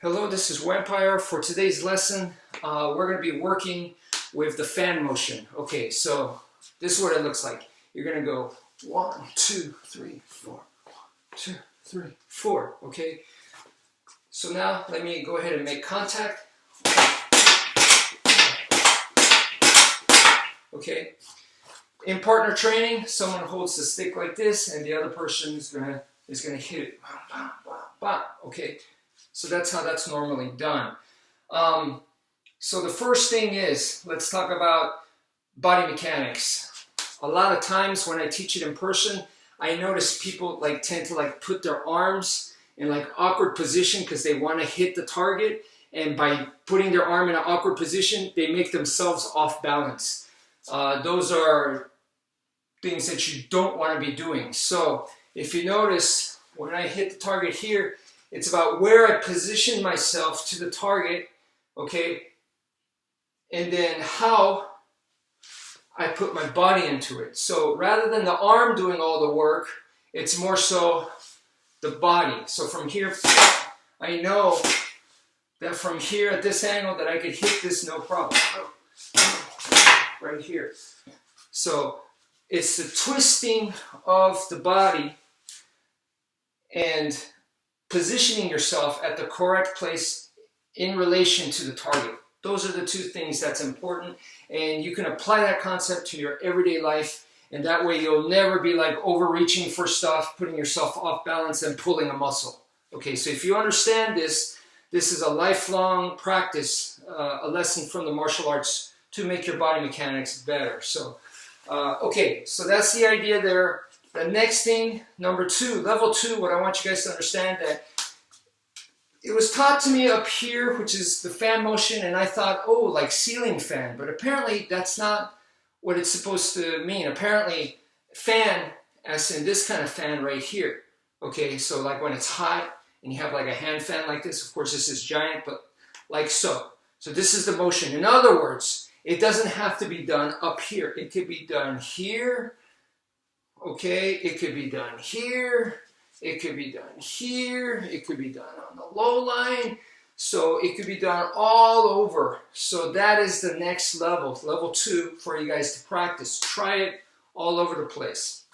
Hello, this is wmpyr. For today's lesson, we're going to be working with the fan motion. Okay, so this is what it looks like. You're going to go 1, 2, 3, 4, 1, 2, 3, 4. Okay, so now let me go ahead and make contact. Okay, in partner training, someone holds the stick like this, and the other person is gonna hit it. Okay. So that's how that's normally done. So the first thing is, let's talk about body mechanics. A lot of times when I teach it in person, I notice people tend to put their arms in awkward position because they want to hit the target, and by putting their arm in an awkward position, they make themselves off balance. Those are things that you don't want to be doing. So if you notice, when I hit the target here, it's about where I position myself to the target, okay, and then how I put my body into it. So rather than the arm doing all the work, it's more so the body. So from here, I know that from here at this angle that I could hit this no problem. Right here. So it's the twisting of the body and positioning yourself at the correct place in relation to the target. Those are the two things that's important, and you can apply that concept to your everyday life, and that way you'll never be overreaching for stuff, putting yourself off balance and pulling a muscle. Okay, so if you understand this, this is a lifelong practice, a lesson from the martial arts to make your body mechanics better. So, okay, so that's the idea there. The next thing, number 2, level 2, what I want you guys to understand, that it was taught to me up here, which is the fan motion, and I thought, oh, like ceiling fan, but apparently that's not what it's supposed to mean. Apparently, fan, as in this kind of fan right here. Okay, so when it's hot and you have a hand fan like this, of course this is giant, but like so. So this is the motion. In other words, it doesn't have to be done up here. It could be done here. Okay, it could be done here, it could be done here, it could be done on the low line, so it could be done all over. So that is the next level, level 2, for you guys to practice. Try it all over the place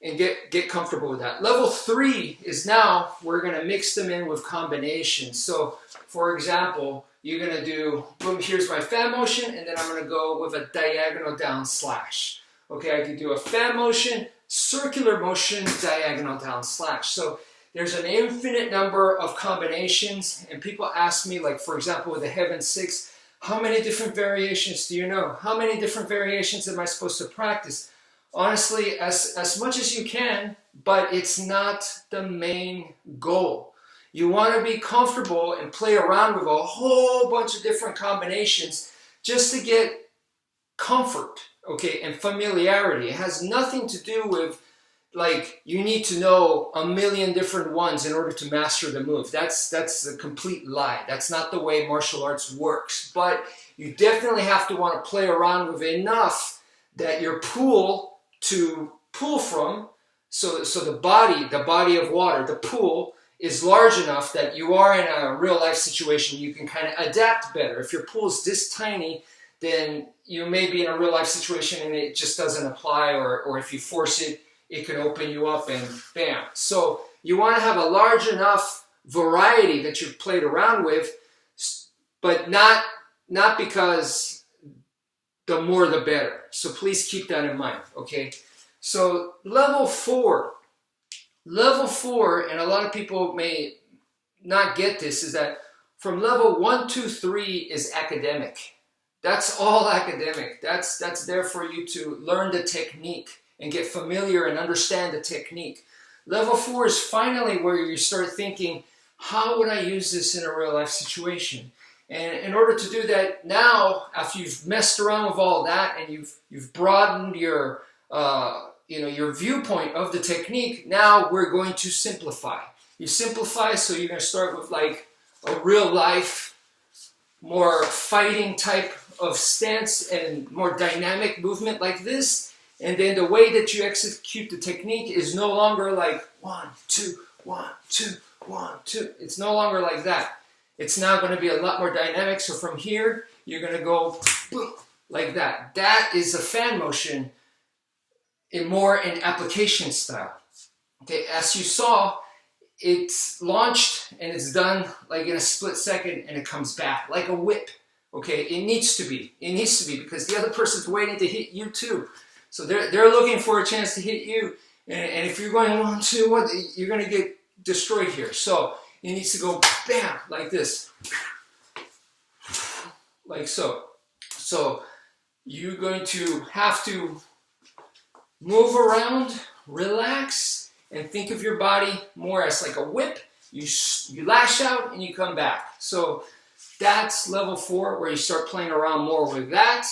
and get comfortable with that. Level 3 is now we're going to mix them in with combinations. So for example, you're going to do, boom, here's my fan motion, and then I'm going to go with a diagonal down slash. Okay, I could do a fan motion, circular motion, diagonal down slash. So there's an infinite number of combinations, and people ask me, for example, with the Heaven 6, how many different variations do you know? How many different variations am I supposed to practice? Honestly, as much as you can, but it's not the main goal. You want to be comfortable and play around with a whole bunch of different combinations just to get comfort. Okay, and familiarity. It has nothing to do with you need to know a million different ones in order to master the move. That's a complete lie. That's not the way martial arts works. But you definitely have to want to play around with enough that your pool to pull from, so the body of water, the pool, is large enough that you are in a real life situation. You can kind of adapt better. If your pool is this tiny, then you may be in a real life situation and it just doesn't apply, or if you force it, it can open you up and bam. So you want to have a large enough variety that you've played around with, but not because the more the better. So please keep that in mind, okay? So level 4, and a lot of people may not get this, is that from level 1, 2, 3 is academic. That's all academic. That's there for you to learn the technique and get familiar and understand the technique. Level 4 is finally where you start thinking, how would I use this in a real life situation? And in order to do that now, after you've messed around with all that and you've broadened your your viewpoint of the technique, now we're going to simplify. You simplify, so you're going to start with a real life, more fighting type of stance and more dynamic movement like this, and then the way that you execute the technique is no longer 1, 2, 1, 2, 1, 2. It's no longer like that. It's now going to be a lot more dynamic. So from here, you're going to go boom, like that. That is a fan motion more in application style. Okay, as you saw, it's launched and it's done like in a split second and it comes back like a whip. Okay, it needs to be. It needs to be because the other person's waiting to hit you too. So they're looking for a chance to hit you. And if you're going 1, 2, 1, you're going to get destroyed here. So it needs to go bam, like this. Like so. So you're going to have to move around, relax, and think of your body more as like a whip. You lash out and you come back. So that's level 4 where you start playing around more with that.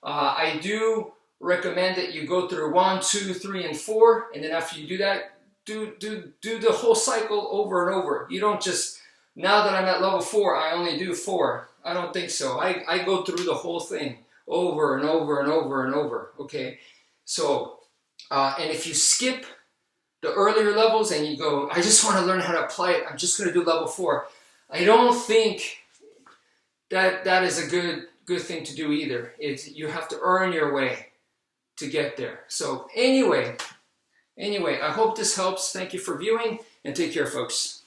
I do recommend that you go through 1, 2, 3, and 4, and then after you do that, do the whole cycle over and over. You don't just, now that I'm at level 4, I only do 4. I don't think so. I go through the whole thing over and over and over and over. Okay, so and if you skip the earlier levels and you go, I just want to learn how to apply it, I'm just going to do level 4. I don't think that is a good thing to do either. You have to earn your way to get there. So anyway, I hope this helps. Thank you for viewing and take care, folks.